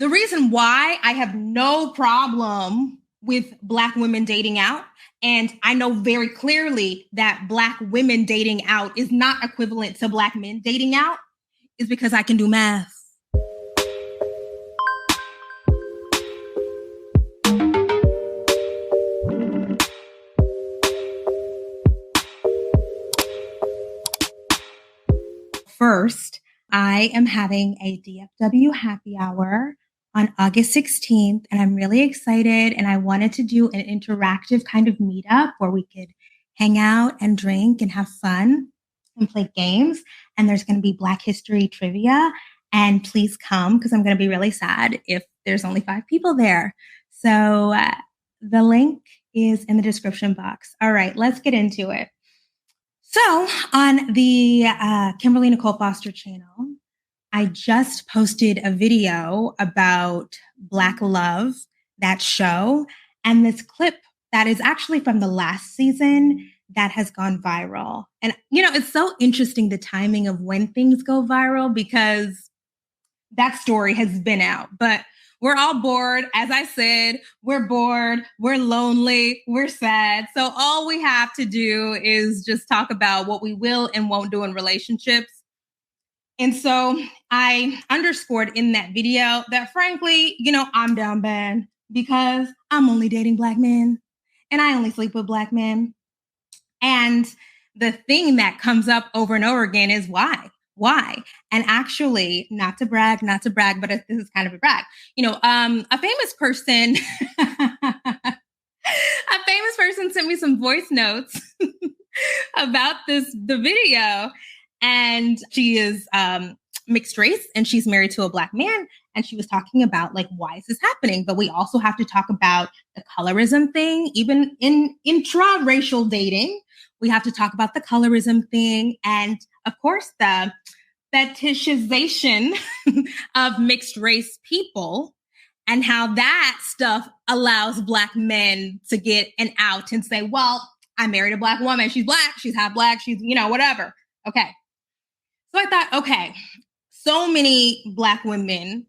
The reason why I have no problem with Black women dating out, and I know very clearly that Black women dating out is not equivalent to Black men dating out, is because I can do math. First, I am having a DFW happy hour on August 16th, and I'm really excited. And I wanted to do an interactive kind of meetup where we could hang out and drink and have fun and play games. And there's going to be Black history trivia. And please come because I'm going to be really sad if there's only 5 people there. So the link is in the description box. All right, let's get into it. So on the Kimberly Nicole Foster channel, I just posted a video about Black Love, that show, and this clip that is actually from the last season that has gone viral. And, you know, it's so interesting the timing of when things go viral because that story has been out. But we're all bored. As I said, we're bored, we're lonely, we're sad. So all we have to do is just talk about what we will and won't do in relationships. And so I underscored in that video that frankly, you know, I'm down bad because I'm only dating Black men and I only sleep with Black men. And the thing that comes up over and over again is why? Why? And actually, not to brag, but this is kind of a brag. You know, a famous person, sent me some voice notes about the video, and she is mixed race, and she's married to a Black man, and she was talking about like why is this happening? But we also have to talk about the colorism thing, even in intra-racial dating. We have to talk about the colorism thing, and of course, the fetishization of mixed race people and how that stuff allows Black men to get an out and say, well, I married a Black woman. She's Black. She's half Black. She's, you know, whatever. Okay. So I thought, okay, so many Black women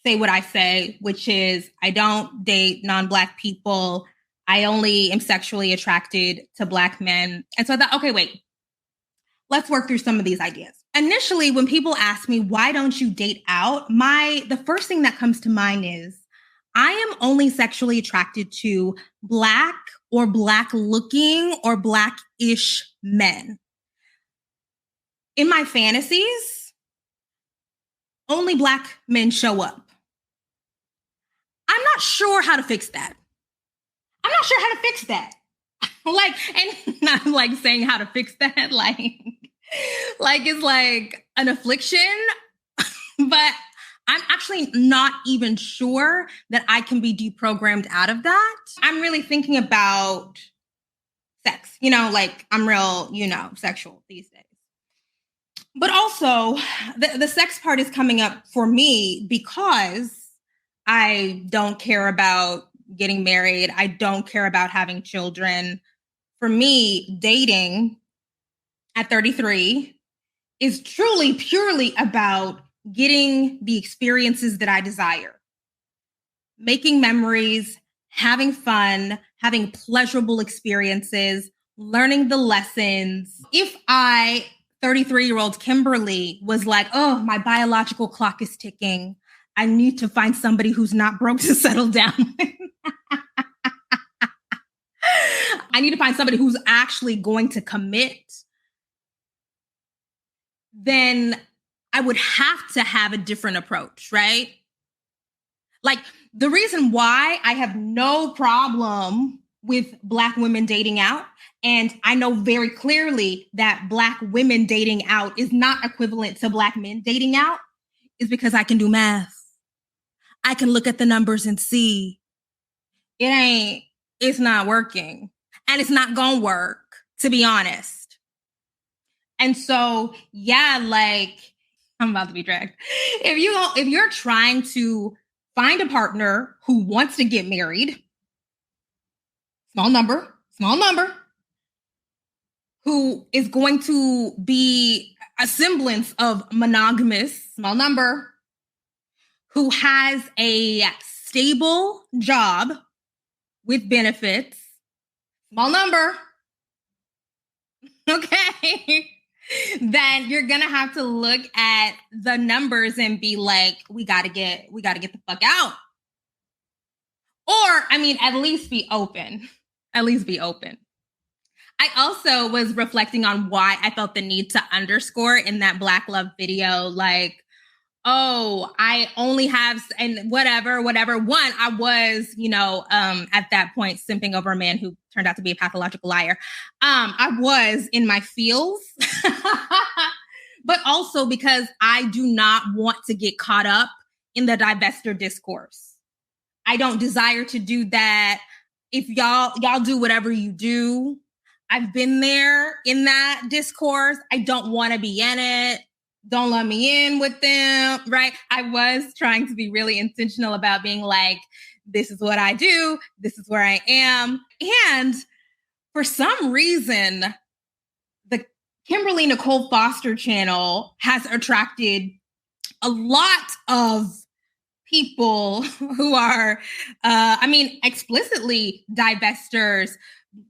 say what I say, which is I don't date non-Black people. I only am sexually attracted to Black men. And so I thought, okay, wait, let's work through some of these ideas. Initially, when people ask me, why don't you date out? The first thing that comes to mind is I am only sexually attracted to Black or Black looking or Black-ish men. In my fantasies, only Black men show up. I'm not sure how to fix that. Like, and not like saying how to fix that, like it's like an affliction, but I'm actually not even sure that I can be deprogrammed out of that. I'm really thinking about sex, you know, like I'm real, you know, sexual these days. But also the sex part is coming up for me because I don't care about getting married. I don't care about having children. For me, dating at 33 is truly, purely about getting the experiences that I desire, making memories, having fun, having pleasurable experiences, learning the lessons. If 33-year-old Kimberly was like, oh, my biological clock is ticking, I need to find somebody who's not broke to settle down. I need to find somebody who's actually going to commit. Then I would have to have a different approach, right? Like the reason why I have no problem with Black women dating out, and I know very clearly that Black women dating out is not equivalent to Black men dating out, is because I can do math. I can look at the numbers and see it's not working. And it's not gonna work, to be honest. And so, yeah, like I'm about to be dragged. If you're trying to find a partner who wants to get married, small number, who is going to be a semblance of monogamous, small number, who has a stable job with benefits, small number, okay, then you're gonna have to look at the numbers and be like, we gotta get the fuck out. Or, I mean, at least be open. At least be open. I also was reflecting on why I felt the need to underscore in that Black Love video, like, oh, I only have, and whatever. One, I was, at that point simping over a man who turned out to be a pathological liar. I was in my feels, but also because I do not want to get caught up in the divester discourse. I don't desire to do that. If y'all do whatever you do, I've been there in that discourse. I don't want to be in it. Don't let me in with them, right? I was trying to be really intentional about being like, this is what I do. This is where I am. And for some reason, the Kimberly Nicole Foster channel has attracted a lot of people who are, explicitly divesters.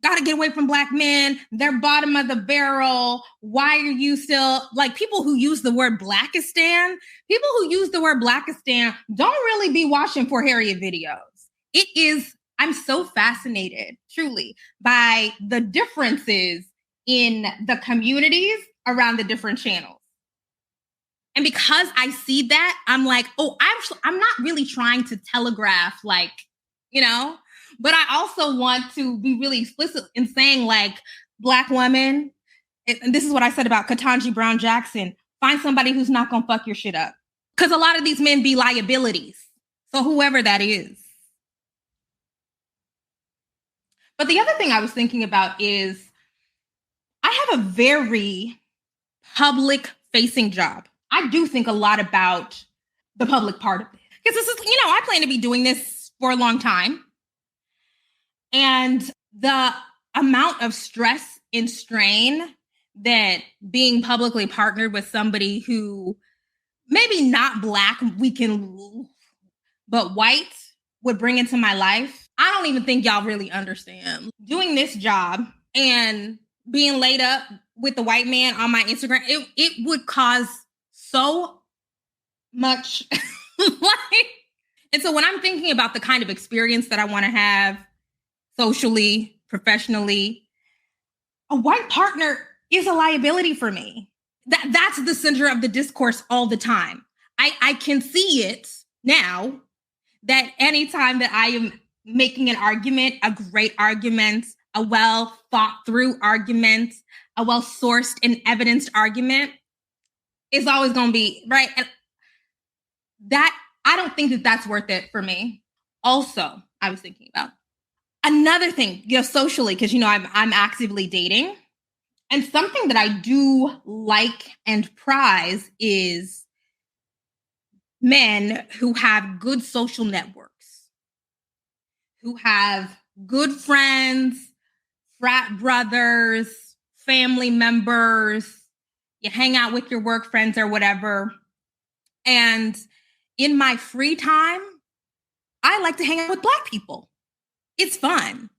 Got to get away from Black men. They're bottom of the barrel. Why are you still, like, people who use the word Blackistan? People who use the word Blackistan don't really be watching For Harriet videos. I'm so fascinated, truly, by the differences in the communities around the different channels. And because I see that, I'm like, oh, I'm not really trying to telegraph, like, but I also want to be really explicit in saying, like, Black women, and this is what I said about Ketanji Brown Jackson, find somebody who's not going to fuck your shit up. Because a lot of these men be liabilities. So whoever that is. But the other thing I was thinking about is I have a very public-facing job. I do think a lot about the public part of it. Because this is, I plan to be doing this for a long time. And the amount of stress and strain that being publicly partnered with somebody who maybe not Black, but white would bring into my life, I don't even think y'all really understand. Doing this job and being laid up with the white man on my Instagram, it would cause so much. And so when I'm thinking about the kind of experience that I want to have socially, professionally, a white partner is a liability for me. That's the center of the discourse all the time. I can see it now that anytime that I am making an argument, a great argument, a well thought through argument, a well sourced and evidenced argument is always going to be right. And that, I don't think that that's worth it for me. Also, I was thinking about another thing, socially, because, I'm actively dating. And something that I do like and prize is men who have good social networks, who have good friends, frat brothers, family members. You hang out with your work friends or whatever. And in my free time, I like to hang out with Black people. It's fun.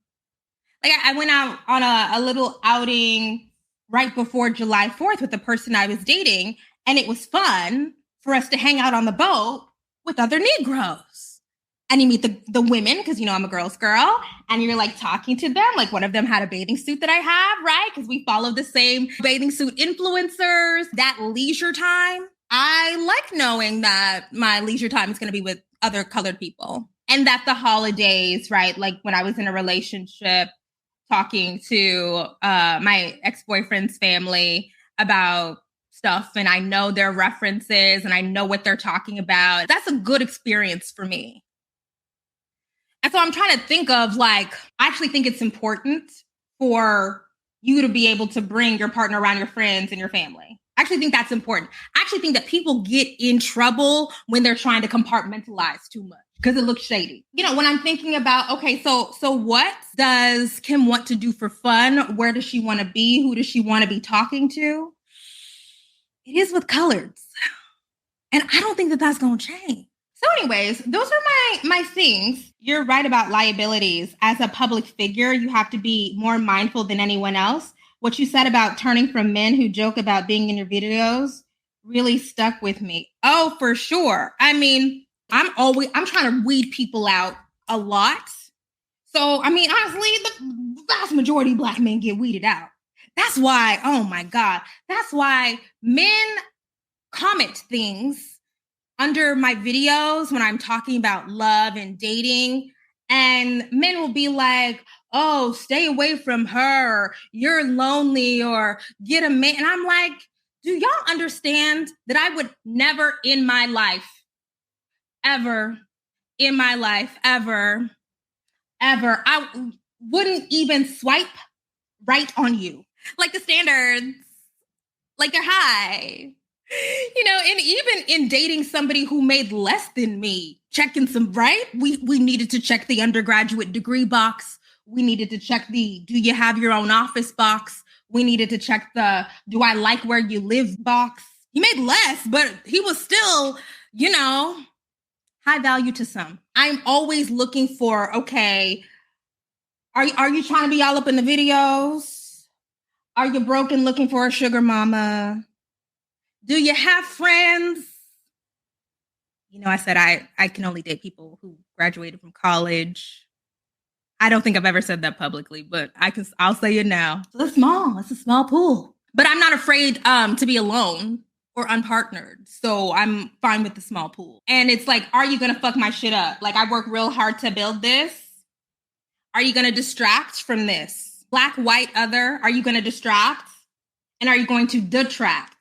Like, I went out on a little outing right before July 4th with the person I was dating, and it was fun for us to hang out on the boat with other Negroes. And you meet the women, because, I'm a girl's girl, and you're, like, talking to them. Like, one of them had a bathing suit that I have, right? Because we follow the same bathing suit influencers. That leisure time, I like knowing that my leisure time is going to be with other colored people. And that the holidays, right? Like, when I was in a relationship, talking to my ex-boyfriend's family about stuff, and I know their references and I know what they're talking about. That's a good experience for me. And so I'm trying to think of, like, I actually think it's important for you to be able to bring your partner around your friends and your family. I actually think that's important. I actually think that people get in trouble when they're trying to compartmentalize too much because it looks shady. When I'm thinking about, okay, so what does Kim want to do for fun? Where does she want to be? Who does she want to be talking to? It is with coloreds. And I don't think that that's going to change. So anyways, those are my things. You're right about liabilities. As a public figure, you have to be more mindful than anyone else. What you said about turning from men who joke about being in your videos really stuck with me. Oh, for sure. I mean, I'm trying to weed people out a lot. So, I mean, honestly, the vast majority of Black men get weeded out. That's why, oh my God, that's why men comment things under my videos when I'm talking about love and dating. And men will be like, oh, stay away from her. You're lonely, or get a man. And I'm like, do y'all understand that I would never in my life, ever, in my life, ever, I wouldn't even swipe right on you. Like the standards, like they're high. And even in dating somebody who made less than me, checking some, right? We needed to check the undergraduate degree box. We needed to check the do you have your own office box. We needed to check the do I like where you live box. He made less, but he was still, high value to some. I'm always looking for, okay, are you trying to be all up in the videos? Are you broken looking for a sugar mama? Do you have friends? I said I can only date people who graduated from college. I don't think I've ever said that publicly, but I'll say it now. It's small. It's a small pool. But I'm not afraid to be alone or unpartnered. So I'm fine with the small pool. And it's like, are you gonna fuck my shit up? Like, I work real hard to build this. Are you gonna distract from this? Black, white, other, are you gonna distract? And are you going to detract?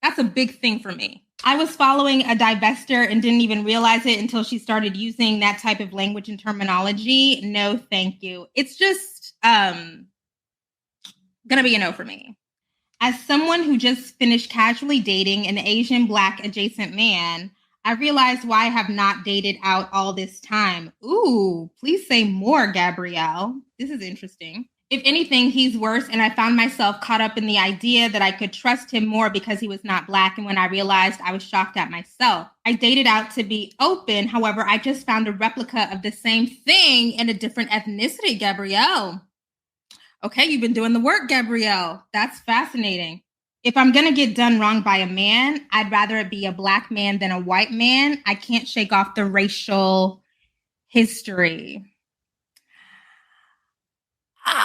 That's a big thing for me. I was following a divester and didn't even realize it until she started using that type of language and terminology. No, thank you. It's just gonna be a no for me. As someone who just finished casually dating an Asian Black adjacent man, I realized why I have not dated out all this time. Ooh, please say more, Gabrielle. This is interesting. If anything, he's worse, and I found myself caught up in the idea that I could trust him more because he was not Black, and when I realized, I was shocked at myself. I dated out to be open, however, I just found a replica of the same thing in a different ethnicity, Gabrielle. Okay, you've been doing the work, Gabrielle. That's fascinating. If I'm going to get done wrong by a man, I'd rather it be a Black man than a white man. I can't shake off the racial history. Okay.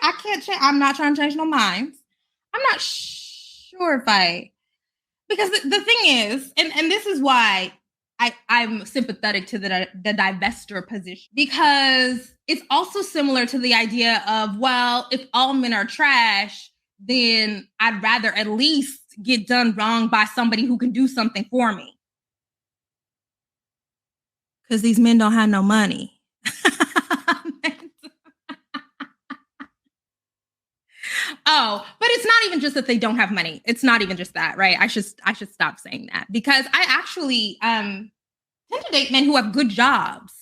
I can't change. I'm not trying to change no minds. I'm not sure if because the thing is, and this is why I'm sympathetic to the divester position, because it's also similar to the idea of, well, if all men are trash, then I'd rather at least get done wrong by somebody who can do something for me. Because these men don't have no money. Oh, but it's not even just that they don't have money. It's not even just that, right? I should stop saying that, because I actually tend to date men who have good jobs.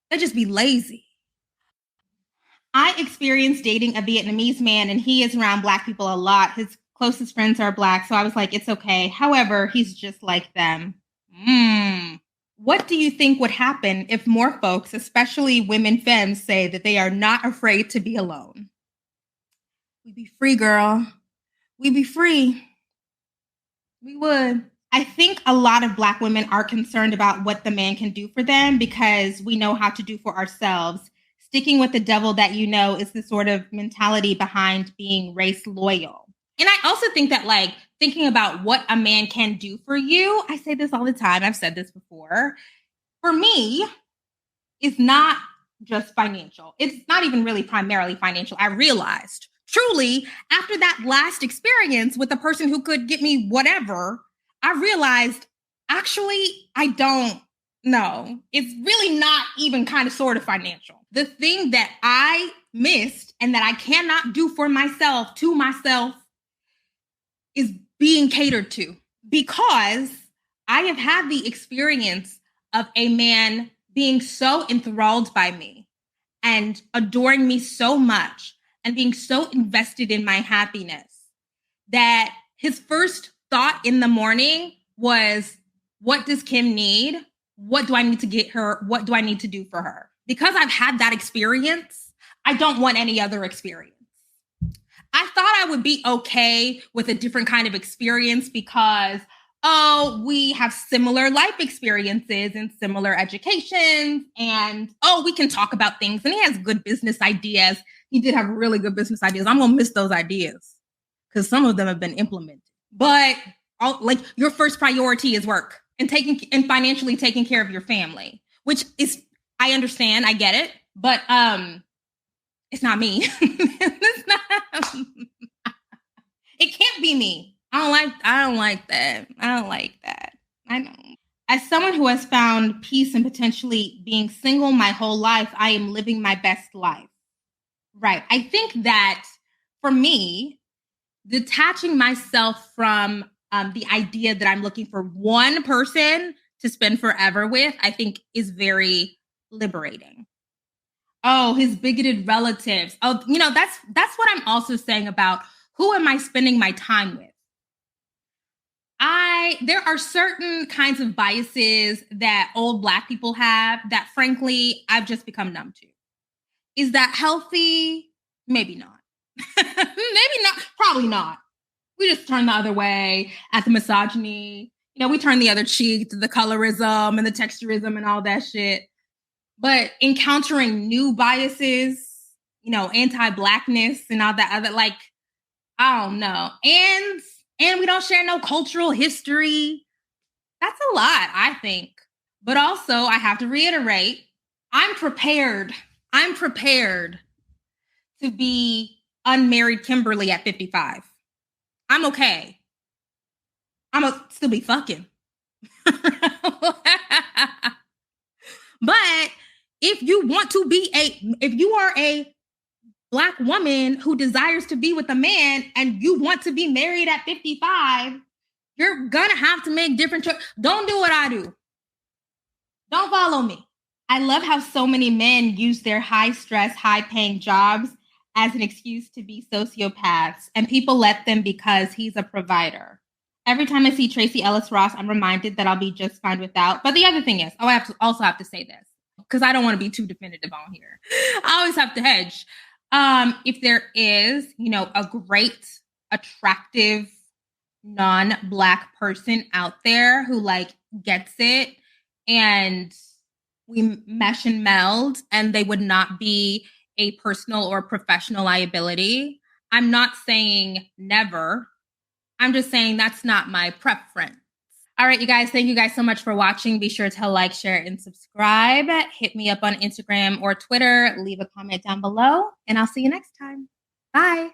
They just be lazy. I experienced dating a Vietnamese man, and he is around Black people a lot. His closest friends are Black, so I was like, it's okay. However, he's just like them. What do you think would happen if more folks, especially women femmes, say that they are not afraid to be alone? We'd be free, girl. We'd be free. We would. I think a lot of Black women are concerned about what the man can do for them because we know how to do for ourselves. Sticking with the devil that you know is the sort of mentality behind being race loyal. And I also think that, like, thinking about what a man can do for you, I say this all the time, I've said this before, for me, is not just financial. It's not even really primarily financial. I realized truly after that last experience with the person who could get me whatever, I realized actually I don't know. It's really not even kind of sort of financial. The thing that I missed and that I cannot do for myself to myself is being catered to, because I have had the experience of a man being so enthralled by me and adoring me so much and being so invested in my happiness that his first thought in the morning was, what does Kim need? What do I need to get her? What do I need to do for her? Because I've had that experience, I don't want any other experience. I thought I would be okay with a different kind of experience because, oh, we have similar life experiences and similar educations. And, oh, we can talk about things. And he has good business ideas. He did have really good business ideas. I'm going to miss those ideas because some of them have been implemented. But like your first priority is work and financially taking care of your family, which is, I understand, I get it, but it's not me. It's not. It can't be me. I don't like that. I don't like that. I know. As someone who has found peace in potentially being single my whole life, I am living my best life. Right. I think that for me, detaching myself from the idea that I'm looking for one person to spend forever with, I think is very liberating. Oh, his bigoted relatives. Oh, that's what I'm also saying about who am I spending my time with? There are certain kinds of biases that old Black people have that frankly, I've just become numb to. Is that healthy? Maybe not. Maybe not. Probably not. We just turn the other way at the misogyny. We turn the other cheek to the colorism and the texturism and all that shit. But encountering new biases, anti-Blackness and all that other, like, I don't know. And we don't share no cultural history. That's a lot, I think. But also, I have to reiterate, I'm prepared to be unmarried Kimberly at 55. I'm okay. I'm going to still be fucking. But if you are a Black woman who desires to be with a man and you want to be married at 55, you're gonna have to make different choices. Don't do what I do. Don't follow me. I love how so many men use their high stress, high paying jobs as an excuse to be sociopaths, and people let them because he's a provider. Every time I see Tracy Ellis Ross, I'm reminded that I'll be just fine without. But the other thing is, I also have to say this because I don't want to be too definitive on here. I always have to hedge. If there is, a great, attractive, non-Black person out there who gets it and we mesh and meld and they would not be a personal or professional liability, I'm not saying never. I'm just saying that's not my preference. All right, you guys, thank you guys so much for watching. Be sure to like, share, and subscribe. Hit me up on Instagram or Twitter. Leave a comment down below, and I'll see you next time. Bye.